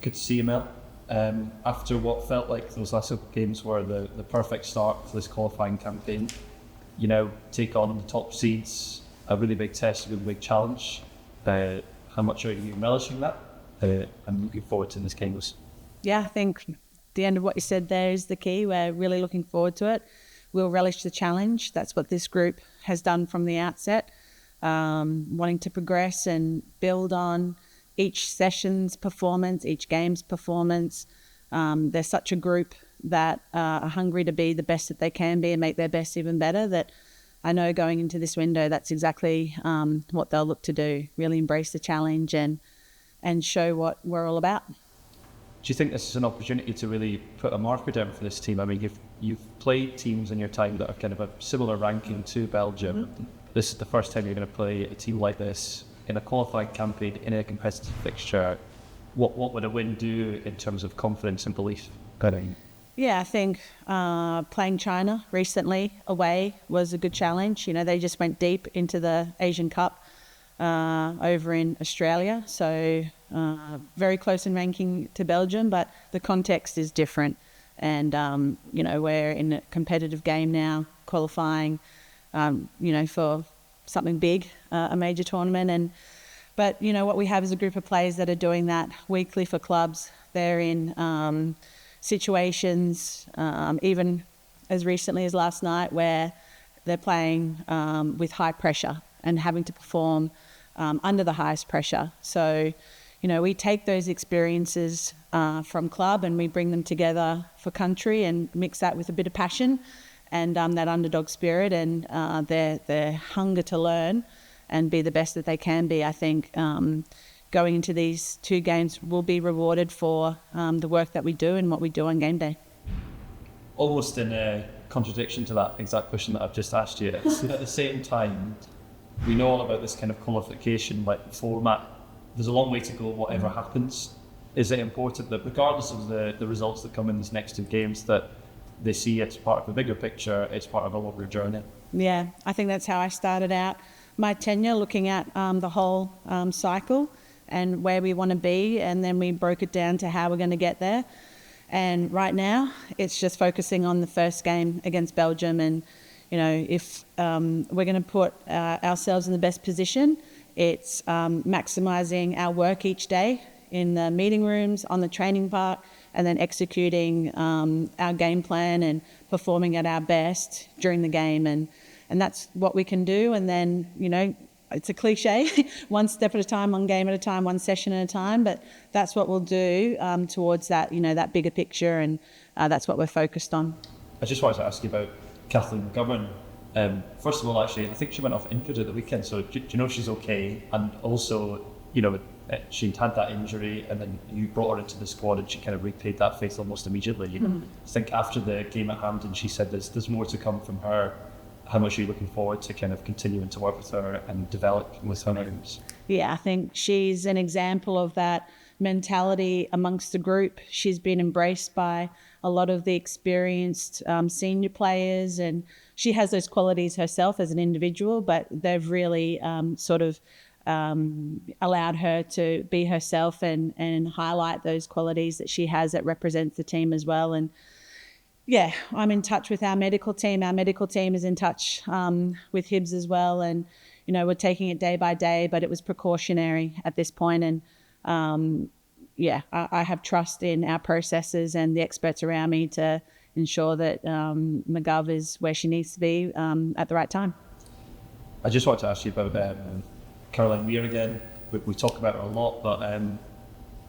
Good to see you, Mel. After what felt like those last couple of games were the perfect start for this qualifying campaign, you know, take on the top seeds, a really big test, a really big challenge. How much are you relishing that? I'm looking forward to this games. Yeah, I think the end of what you said there is the key. We're really looking forward to it. We'll relish the challenge. That's what this group has done from the outset, wanting to progress and build on each session's performance, each game's performance. They're such a group that are hungry to be the best that they can be and make their best even better, that I know going into this window, that's exactly what they'll look to do, really embrace the challenge and show what we're all about. Do you think this is an opportunity to really put a marker down for this team? I mean, you've played teams in your time that are kind of a similar ranking to Belgium. Mm-hmm. This is the first time you're going to play a team like this in a qualifying campaign, in a competitive fixture. What would a win do in terms of confidence and belief? Yeah, I think playing China recently away was a good challenge. You know, they just went deep into the Asian Cup over in Australia. So very close in ranking to Belgium, but the context is different. And, you know, we're in a competitive game now, qualifying, you know, for something big, a major tournament. But, you know, what we have is a group of players that are doing that weekly for clubs. They're in situations, even as recently as last night, where they're playing with high pressure and having to perform under the highest pressure. So, you know, we take those experiences from club and we bring them together for country and mix that with a bit of passion and that underdog spirit and their hunger to learn and be the best that they can be. I think going into these two games will be rewarded for the work that we do and what we do on game day. Almost in a contradiction to that exact question that I've just asked you. At the same time, we know all about this kind of qualification like format. There's a long way to go whatever happens. Is it important that regardless of the results that come in these next two games, that they see it's part of a bigger picture, it's part of a longer journey? Yeah, I think that's how I started out my tenure, looking at the whole cycle and where we want to be, and then we broke it down to how we're going to get there. And right now, it's just focusing on the first game against Belgium. And, you know, if we're going to put ourselves in the best position, it's maximising our work each day in the meeting rooms, on the training park, and then executing our game plan and performing at our best during the game. And that's what we can do. And then, you know, it's a cliche, one step at a time, one game at a time, one session at a time, but that's what we'll do towards that, you know, that bigger picture, and that's what we're focused on. I just wanted to ask you about Katherine G. First of all, actually, I think she went off injured at the weekend, so do you know she's okay? And also, you know, she'd had that injury and then you brought her into the squad and she kind of repaid that faith almost immediately. Mm-hmm. I think after the game at Hampden, she said there's more to come from her. How much are you looking forward to kind of continuing to work with her and develop with her names? Yeah, I think she's an example of that mentality amongst the group. She's been embraced by a lot of the experienced senior players, and she has those qualities herself as an individual, but they've really sort of allowed her to be herself and highlight those qualities that she has that represents the team as well. And yeah, I'm in touch with our medical team. Our medical team is in touch with Hibs as well. And, you know, we're taking it day by day, but it was precautionary at this point. And yeah, I have trust in our processes and the experts around me to ensure that McGov is where she needs to be at the right time. I just wanted to ask you about Caroline Weir again. We talk about her a lot, but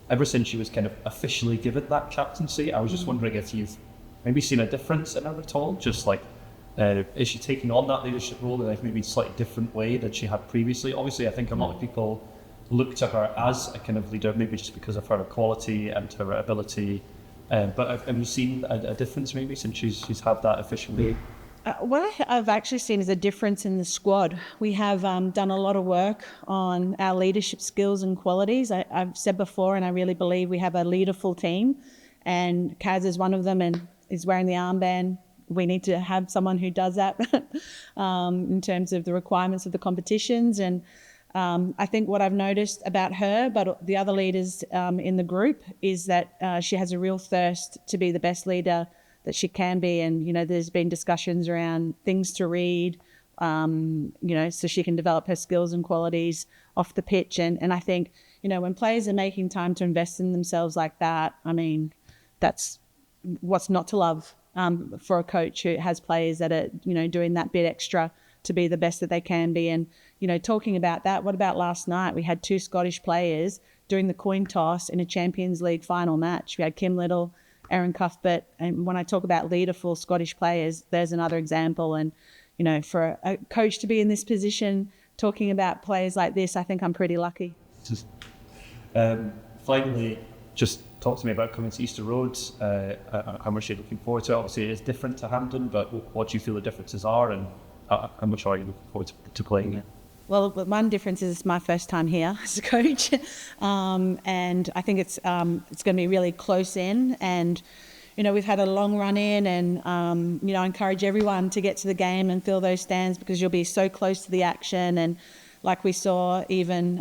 ever since she was kind of officially given that captaincy, I was just wondering if you've maybe seen a difference in her at all? Just like, is she taking on that leadership role in a maybe slightly different way than she had previously? Obviously, I think a lot of people look to her as a kind of leader, maybe just because of her quality and her ability. But have you seen a difference maybe since she's had that officially? What I've actually seen is a difference in the squad. We have done a lot of work on our leadership skills and qualities. I've said before, and I really believe we have a leaderful team, and Kaz is one of them and is wearing the armband. We need to have someone who does that in terms of the requirements of the competitions. And I think what I've noticed about her, but the other leaders in the group, is that she has a real thirst to be the best leader that she can be. And, you know, there's been discussions around things to read, you know, so she can develop her skills and qualities off the pitch. And I think, you know, when players are making time to invest in themselves like that, I mean, that's what's not to love for a coach who has players that are, you know, doing that bit extra to be the best that they can be. And, you know, talking about that, what about last night? We had 2 Scottish players doing the coin toss in a Champions League final match. We had Kim Little, Erin Cuthbert, and when I talk about leaderful Scottish players, there's another example. And, you know, for a coach to be in this position talking about players like this, I think I'm pretty lucky. Finally, just talk to me about coming to Easter Road. How much are you looking forward to it? Obviously, it's different to Hampden, but what do you feel the differences are, and how much are you looking forward to playing it? Well, one difference is it's my first time here as a coach, and I think it's going to be really close in. And, you know, we've had a long run in, and you know, I encourage everyone to get to the game and fill those stands, because you'll be so close to the action. And like we saw even,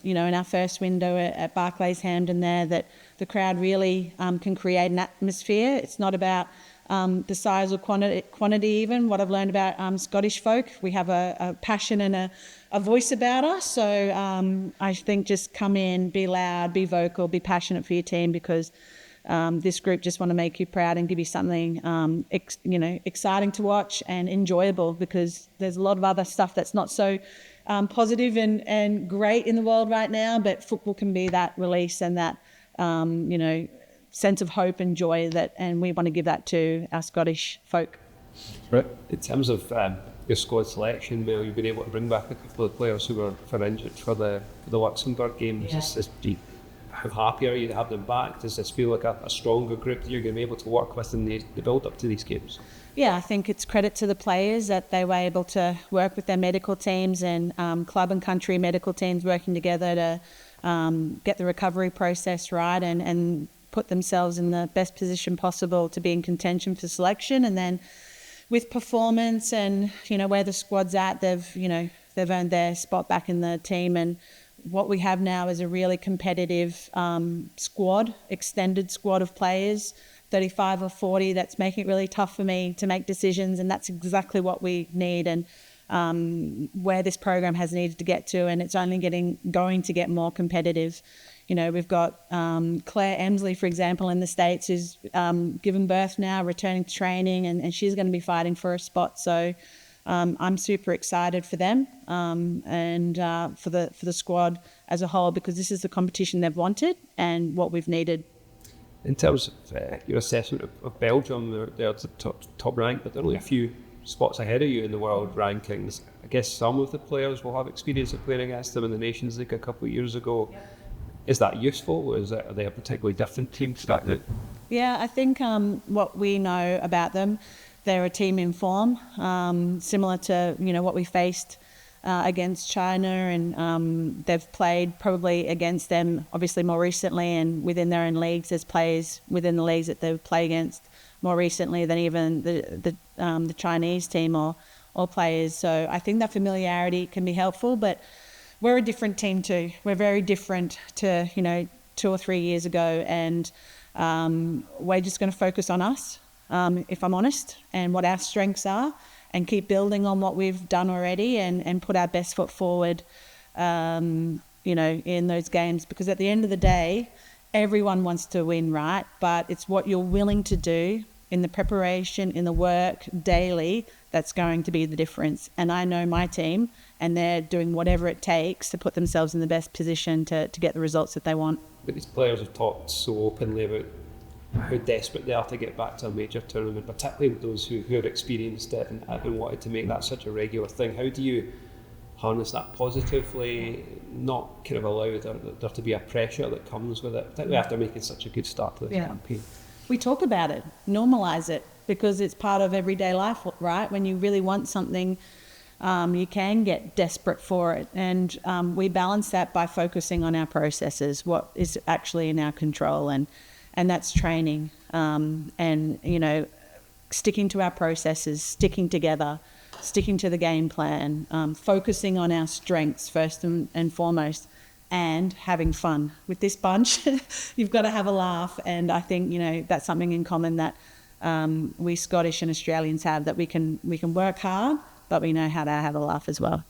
you know, in our first window at Barclays Hampden there, that the crowd really can create an atmosphere. It's not about the size or quantity even. What I've learned about Scottish folk, we have a passion and a voice about us. So I think just come in, be loud, be vocal, be passionate for your team, because this group just want to make you proud and give you something you know, exciting to watch and enjoyable, because there's a lot of other stuff that's not so positive and great in the world right now, but football can be that release and that you know, sense of hope and joy, that, and we want to give that to our Scottish folk. Right. In terms of your squad selection, Mel, you've been able to bring back a couple of players who were injured for the Luxembourg game. Yeah. How happy are you to have them back? Does this feel like a stronger group that you're going to be able to work with in the build up to these games? Yeah, I think it's credit to the players that they were able to work with their medical teams and club and country medical teams working together to get the recovery process right and put themselves in the best position possible to be in contention for selection. And then with performance and, you know, where the squad's at, they've earned their spot back in the team. And what we have now is a really competitive squad, extended squad of players, 35 or 40, that's making it really tough for me to make decisions. And that's exactly what we need, and where this program has needed to get to, and it's only going to get more competitive. You know, we've got Claire Emsley, for example, in the States, who's given birth now, returning to training, and she's going to be fighting for a spot. So I'm super excited for them and for the squad as a whole, because this is the competition they've wanted and what we've needed. In terms of your assessment of Belgium, they're the top ranked, but they're only a few spots ahead of you in the world rankings. I guess some of the players will have experience of playing against them in the Nations League a couple of years ago. Yeah. Is that useful? Are they a particularly different team to that? Yeah, I think what we know about them, they're a team in form, similar to, you know, what we faced against China, and they've played probably against them obviously more recently, and within their own leagues there's players within the leagues that they've played against more recently than even the Chinese team or players. So I think that familiarity can be helpful, but we're a different team too. We're very different to, you know, 2 or 3 years ago, and we're just going to focus on us, if I'm honest, and what our strengths are, and keep building on what we've done already, and put our best foot forward, you know, in those games. Because at the end of the day, everyone wants to win, right? But it's what you're willing to do in the preparation, in the work daily, that's going to be the difference. And I know my team, and they're doing whatever it takes to put themselves in the best position to get the results that they want. But these players have talked so openly about how desperate they are to get back to a major tournament, particularly those who have experienced it and wanted to make that such a regular thing. How do you harness that positively, not kind of allow there to be a pressure that comes with it, particularly after making such a good start to the campaign? We talk about it, normalise it, because it's part of everyday life, right? When you really want something, you can get desperate for it. And we balance that by focusing on our processes, what is actually in our control, and that's training, and, you know, sticking to our processes, sticking together, sticking to the game plan, focusing on our strengths first and foremost, and having fun. With this bunch, you've got to have a laugh, and I think, you know, that's something in common that we Scottish and Australians have, that we can work hard, but we know how to have a laugh as well.